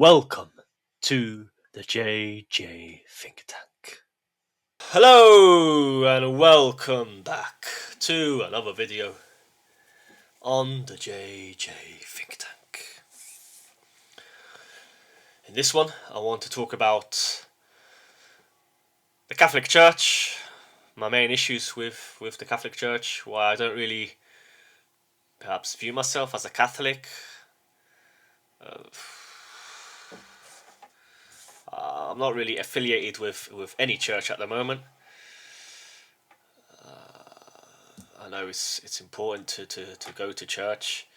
Welcome to the JJ Think Tank. Hello and welcome back to another video on the JJ Think Tank. In this one, I want to talk about the Catholic Church, my main issues with the Catholic Church, why I don't really perhaps view myself as a Catholic. I'm not really affiliated with any church at the moment. I know it's important to go to church.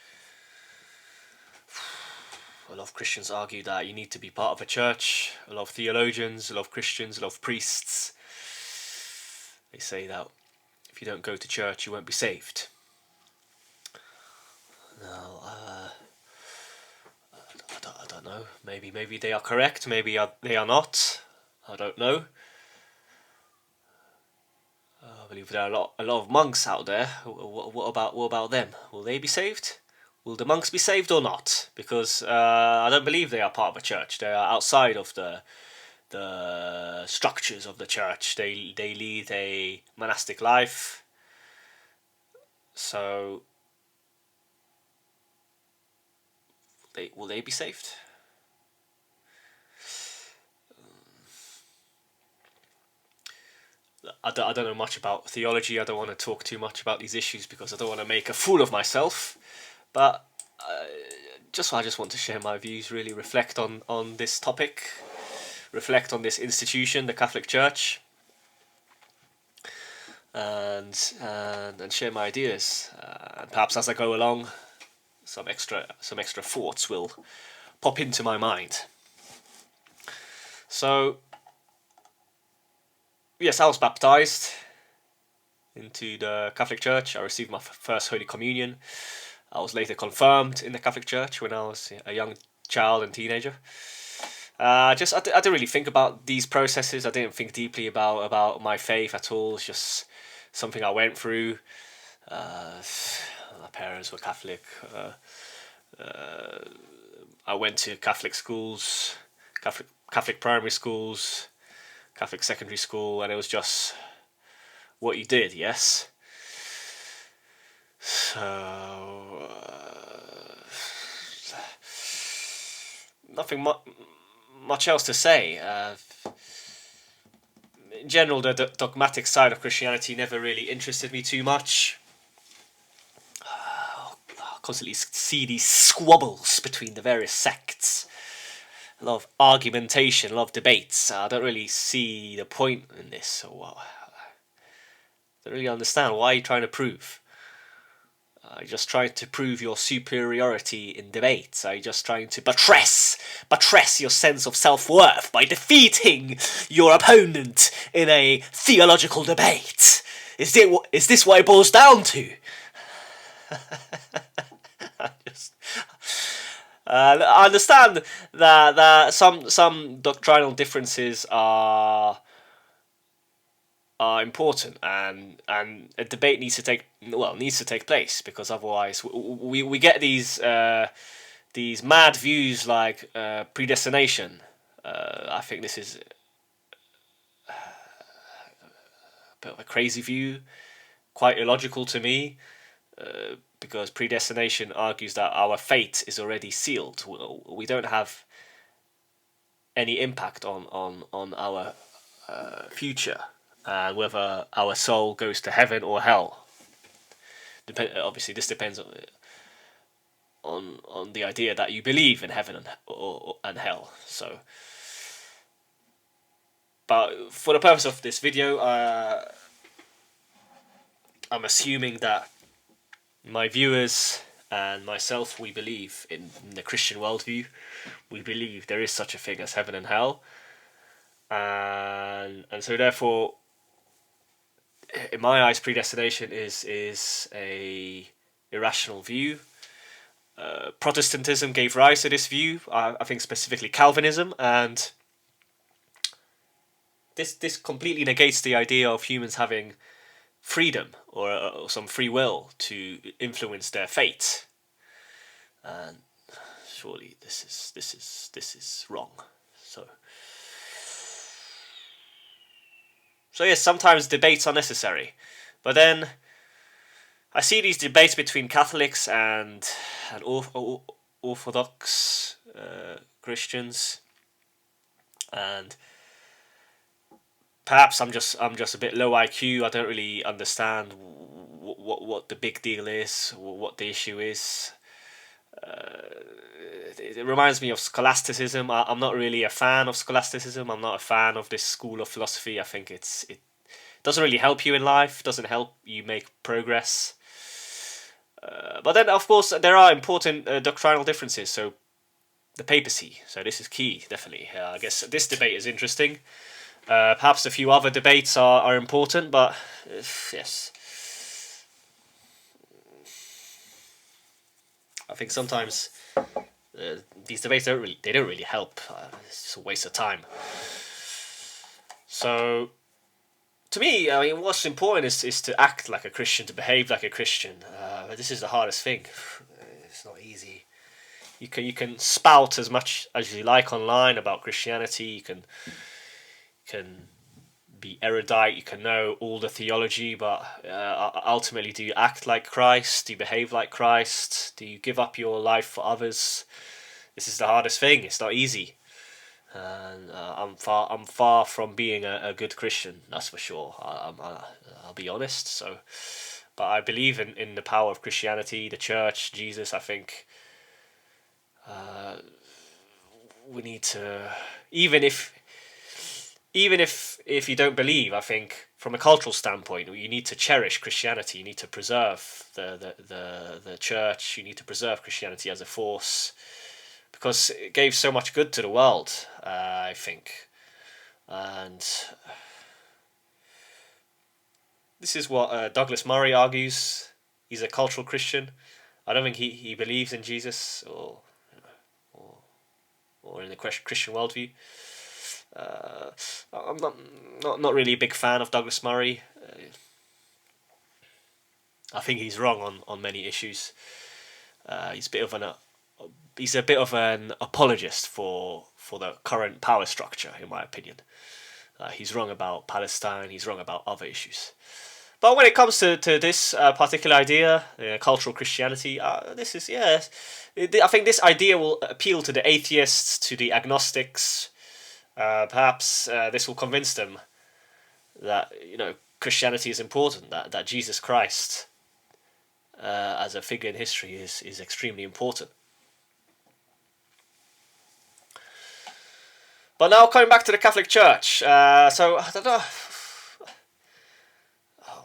A lot of Christians argue that you need to be part of a church. A lot of theologians, a lot of Christians, a lot of priests, they say that if you don't go to church, you won't be saved. Now, I don't know. Maybe they are correct. Maybe they are not. I don't know. I believe there are a lot of monks out there. What about them? Will they be saved? Will the monks be saved or not? Because I don't believe they are part of a church. They are outside of the structures of the church. They lead a monastic life. So will they be saved? I don't know much about theology. I don't want to talk too much about these issues because I don't want to make a fool of myself. But I just want to share my views, really reflect on this topic, reflect on this institution, the Catholic Church, and share my ideas. And perhaps as I go along, some extra thoughts will pop into my mind. So, yes, I was baptized into the Catholic Church. I received my first Holy Communion. I was later confirmed in the Catholic Church when I was a young child and teenager. I didn't really think about these processes. I didn't think deeply about my faith at all. It's just something I went through. My parents were Catholic. I went to Catholic schools, Catholic primary schools, Catholic secondary school, and it was just what you did, yes? So, nothing much else to say. In general, the dogmatic side of Christianity never really interested me too much. I constantly see these squabbles between the various sects. A lot of argumentation, a lot of debates. I don't really see the point in this. I don't really understand. Why are you trying to prove? Are you just trying to prove your superiority in debates? Are you just trying to buttress your sense of self-worth by defeating your opponent in a theological debate? Is this what it boils down to? I understand that some doctrinal differences are important, and a debate needs to take place, because otherwise we get these mad views like predestination. I think this is a bit of a crazy view, quite illogical to me, because predestination argues that our fate is already sealed. We don't have any impact on our future, and whether our soul goes to heaven or hell. Obviously, this depends on the idea that you believe in heaven and hell. So, but for the purpose of this video, I'm assuming that my viewers and myself, we believe in the Christian worldview. We believe there is such a thing as heaven and hell, and so therefore, in my eyes, predestination is a irrational view. Protestantism gave rise to this view. I think specifically Calvinism, and this completely negates the idea of humans having freedom or some free will to influence their fate. And surely this is wrong. So yes, sometimes debates are necessary, but then I see these debates between Catholics and Orthodox Christians, and perhaps I'm just a bit low IQ. I don't really understand what the big deal is, what the issue is. It reminds me of scholasticism. I'm not really a fan of scholasticism. I'm not a fan of this school of philosophy. I think it doesn't really help you in life. Doesn't help you make progress. But then, of course, there are important doctrinal differences. So the papacy. So this is key, definitely. I guess this debate is interesting. Perhaps a few other debates are important, but yes. I think sometimes these debates don't really help. It's just a waste of time. So, to me, I mean, what's important is to act like a Christian, to behave like a Christian. But this is the hardest thing. It's not easy. You can spout as much as you like online about Christianity. You can be erudite. You can know all the theology, but ultimately, do you act like Christ? Do you behave like Christ? Do you give up your life for others? This is the hardest thing. It's not easy, and I'm far from being a good Christian. That's for sure. I'll be honest. So, but I believe in the power of Christianity, the Church, Jesus. I think we need to, even if you don't believe, I think from a cultural standpoint, you need to cherish Christianity. You need to preserve the church. You need to preserve Christianity as a force, because it gave so much good to the world, I think. And this is what Douglas Murray argues. He's a cultural Christian. I don't think he believes in Jesus or in the Christian worldview. I'm not really a big fan of Douglas Murray. I think he's wrong on many issues. He's a bit of an apologist for the current power structure, in my opinion. He's wrong about Palestine. He's wrong about other issues. But when it comes to this particular idea, cultural Christianity, this is I think this idea will appeal to the atheists, to the agnostics. Perhaps this will convince them that Christianity is important, that Jesus Christ as a figure in history is extremely important. But now coming back to the Catholic Church, so I don't know.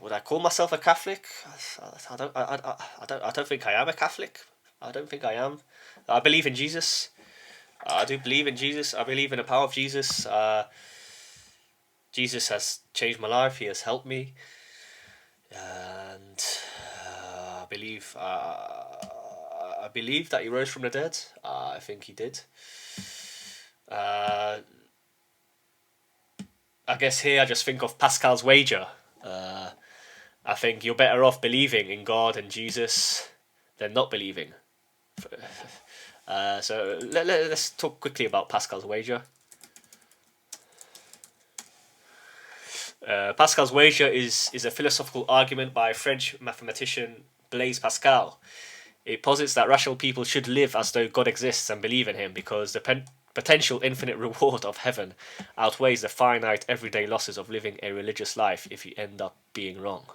Would I call myself a Catholic? I don't think I am a Catholic. I don't think I am. I believe in Jesus. I do believe in Jesus. I believe in the power of Jesus. Jesus has changed my life. He has helped me, and I believe that he rose from the dead. I think he did. I guess here I just think of Pascal's wager. I think you're better off believing in God and Jesus than not believing. So let's talk quickly about Pascal's wager. Pascal's wager is a philosophical argument by French mathematician Blaise Pascal. It posits that rational people should live as though God exists and believe in him, because the potential infinite reward of heaven outweighs the finite everyday losses of living a religious life if you end up being wrong.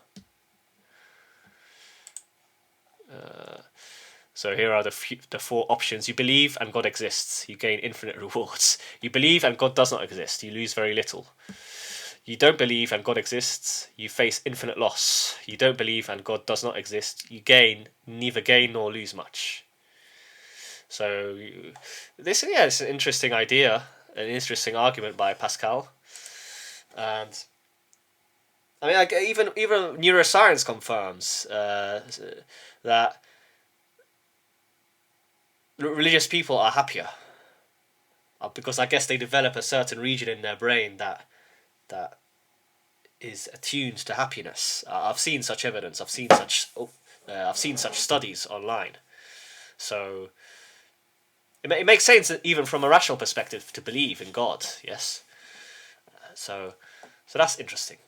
So here are the four options. You believe and God exists. You gain infinite rewards. You believe and God does not exist. You lose very little. You don't believe and God exists. You face infinite loss. You don't believe and God does not exist. You neither gain nor lose much. So this is an interesting idea, an interesting argument by Pascal. And I mean, even neuroscience confirms that religious people are happier, because I guess they develop a certain region in their brain that is attuned to happiness. I've seen such evidence. I've seen such studies online. So it makes sense even from a rational perspective to believe in God. Yes. So that's interesting.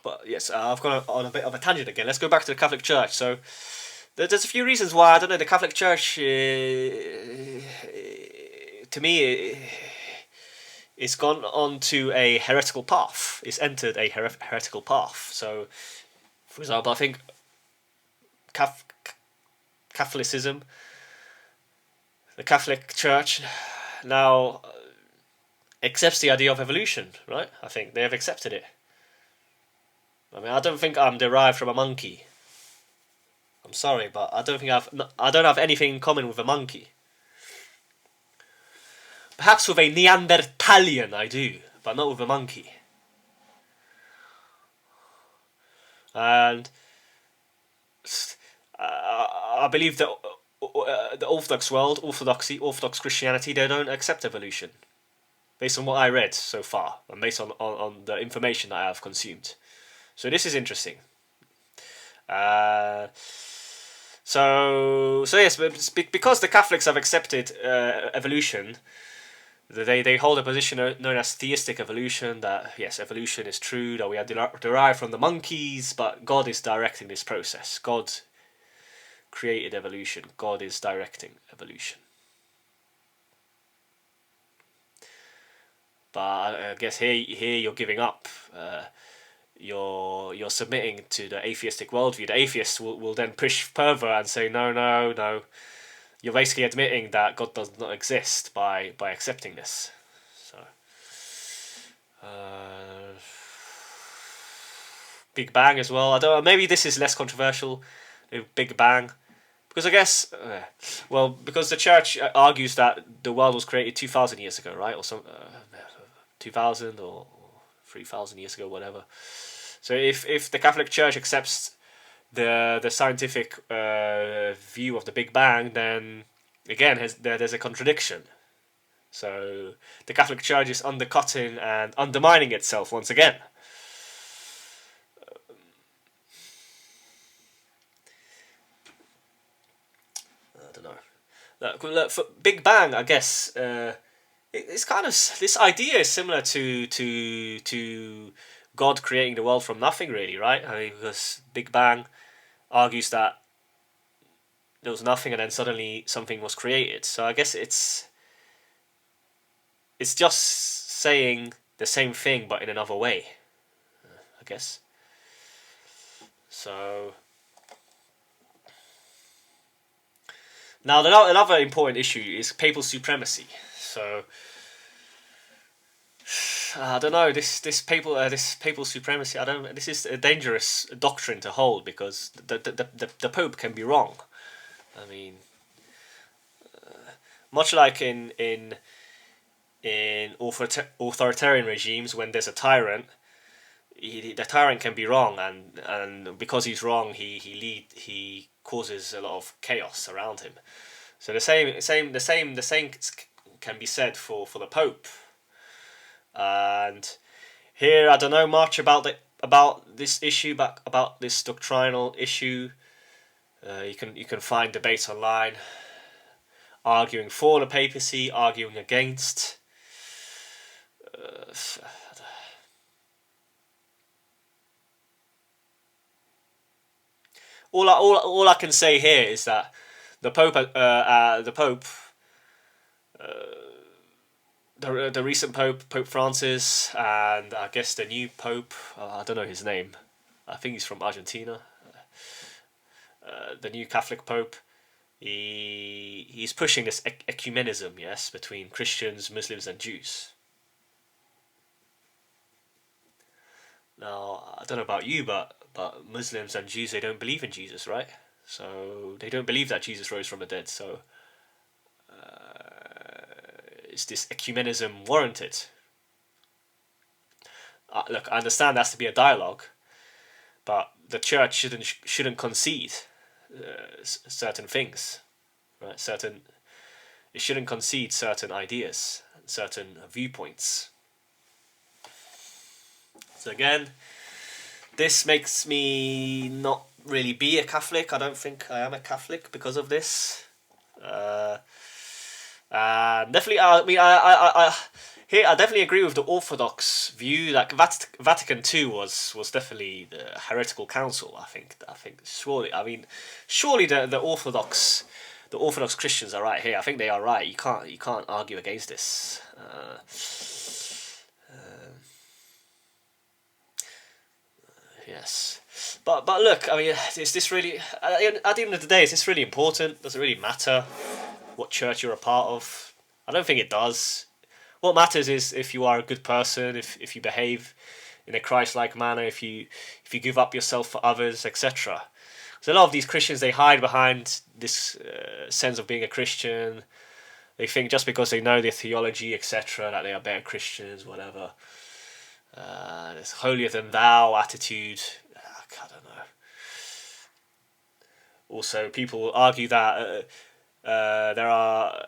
But yes, I've gone on a bit of a tangent again. Let's go back to the Catholic Church. So there's a few reasons why, I don't know, the Catholic Church, to me, it's gone on to a heretical path. It's entered a heretical path. So, for example, I think Catholicism, the Catholic Church, now accepts the idea of evolution, right? I think they have accepted it. I mean, I don't think I'm derived from a monkey. I'm sorry, but I don't have anything in common with a monkey. Perhaps with a Neanderthalian I do, but not with a monkey. And I believe that the Orthodox world, Orthodox Christianity, they don't accept evolution, based on what I read so far, and based on the information that I have consumed. So this is interesting. So yes, because the Catholics have accepted evolution, they hold a position known as theistic evolution, that yes, evolution is true, that we are derived from the monkeys, but God is directing this process. God created evolution. God is directing evolution. But I guess here you're giving up. You're submitting to the atheistic worldview. The atheists will then push further and say no. You're basically admitting that God does not exist by accepting this. So, Big Bang as well. I don't know, maybe this is less controversial. Big Bang, because I guess, because the Church argues that the world was created 2,000 years ago, right, or some 2,000 or 3,000 years ago, whatever. So if the Catholic Church accepts the scientific view of the Big Bang, then again there's a contradiction. So the Catholic Church is undercutting and undermining itself once again. I don't know. Look, for Big Bang, I guess it's kind of, this idea is similar to God creating the world from nothing, really, right? I mean, because Big Bang argues that there was nothing and then suddenly something was created. So I guess it's just saying the same thing but in another way, I guess. So now another important issue is papal supremacy. So I don't know, this papal supremacy. I don't. This is a dangerous doctrine to hold, because the Pope can be wrong. I mean, much like in authoritarian regimes, when there's a tyrant, the tyrant can be wrong, and because he's wrong, he causes a lot of chaos around him. So the same can be said for the Pope. And here I don't know much about this issue, but about this doctrinal issue. You can find debates online arguing for the papacy, arguing against. All I can say here is that the Pope, the recent Pope Francis, and I guess the new Pope, I don't know his name. I think he's from Argentina. The new Catholic Pope, he's pushing this ecumenism, yes, between Christians, Muslims, and Jews. Now, I don't know about you, but Muslims and Jews, they don't believe in Jesus, right? So they don't believe that Jesus rose from the dead. So is this ecumenism warranted? Look, I understand there has to be a dialogue, but the Church shouldn't concede certain things, right? It shouldn't concede certain ideas, certain viewpoints. So again, this makes me not really be a Catholic. I don't think I am a Catholic because of this. Definitely, here I definitely agree with the Orthodox view. Like Vatican II was definitely the heretical council. I think surely the Orthodox Christians are right here. I think they are right. You can't argue against this. Yes. But look, I mean, is this really at the end of the day? Is this really important? Does it really matter what church you're a part of? I don't think it does. What matters is if you are a good person, if you behave in a Christ-like manner, if you give up yourself for others, etc. So a lot of these Christians, they hide behind this sense of being a Christian. They think just because they know their theology, etc., that they are better Christians, whatever. This holier than thou attitude. I don't know. Also, people argue that there are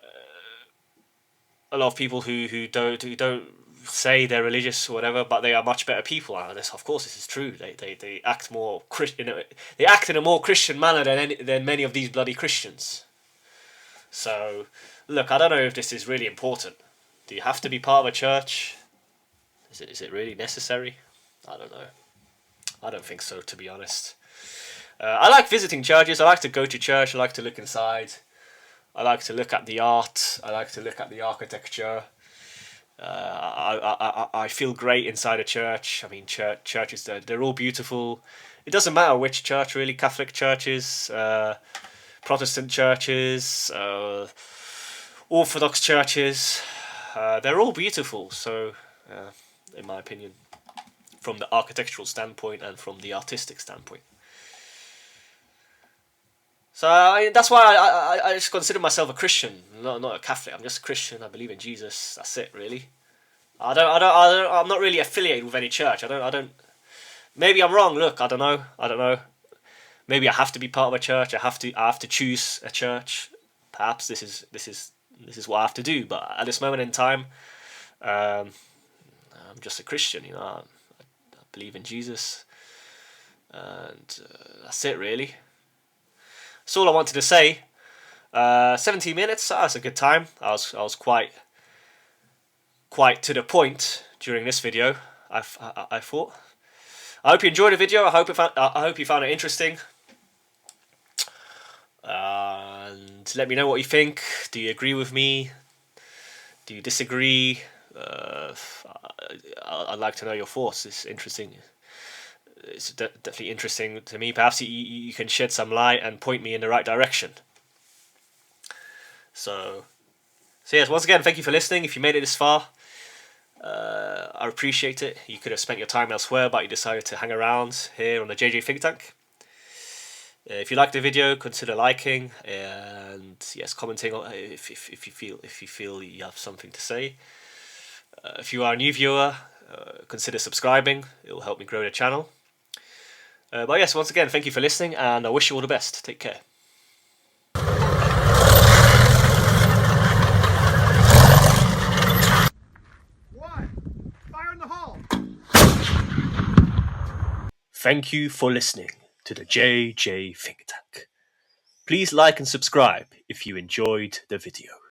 a lot of people who don't say they're religious or whatever, but they are much better people. And this, of course, this is true. They act more they act in a more Christian manner than many of these bloody Christians. So, look, I don't know if this is really important. Do you have to be part of a church? Is it really necessary? I don't know. I don't think so, to be honest. I like visiting churches. I like to go to church. I like to look inside. I like to look at the art. I like to look at the architecture. I feel great inside a church. I mean, churches, they're all beautiful. It doesn't matter which church, really. Catholic churches, Protestant churches, Orthodox churches. They're all beautiful. So, in my opinion, from the architectural standpoint and from the artistic standpoint. So that's why I just consider myself a Christian, not a Catholic. I'm just a Christian. I believe in Jesus. That's it, really. I'm not really affiliated with any church. I don't. Maybe I'm wrong. Look, I don't know. Maybe I have to be part of a church. I have to choose a church. Perhaps this is what I have to do. But at this moment in time, I'm just a Christian. I believe in Jesus, and that's it, really. That's all I wanted to say. 17 minutes. That's a good time. I was quite to the point during this video. I thought. I hope you enjoyed the video. I hope you found it interesting. And let me know what you think. Do you agree with me? Do you disagree? I'd like to know your thoughts. It's interesting. It's definitely interesting to me. Perhaps you can shed some light and point me in the right direction. So yes, once again, thank you for listening. If you made it this far, I appreciate it. You could have spent your time elsewhere, but you decided to hang around here on the JJ Think Tank. If you liked the video, consider liking and yes, commenting if you feel you have something to say. If you are a new viewer, consider subscribing. It will help me grow the channel. But yes, once again, thank you for listening, and I wish you all the best. Take care. One, fire in the hole. Thank you for listening to the JJ Think Tank. Please like and subscribe if you enjoyed the video.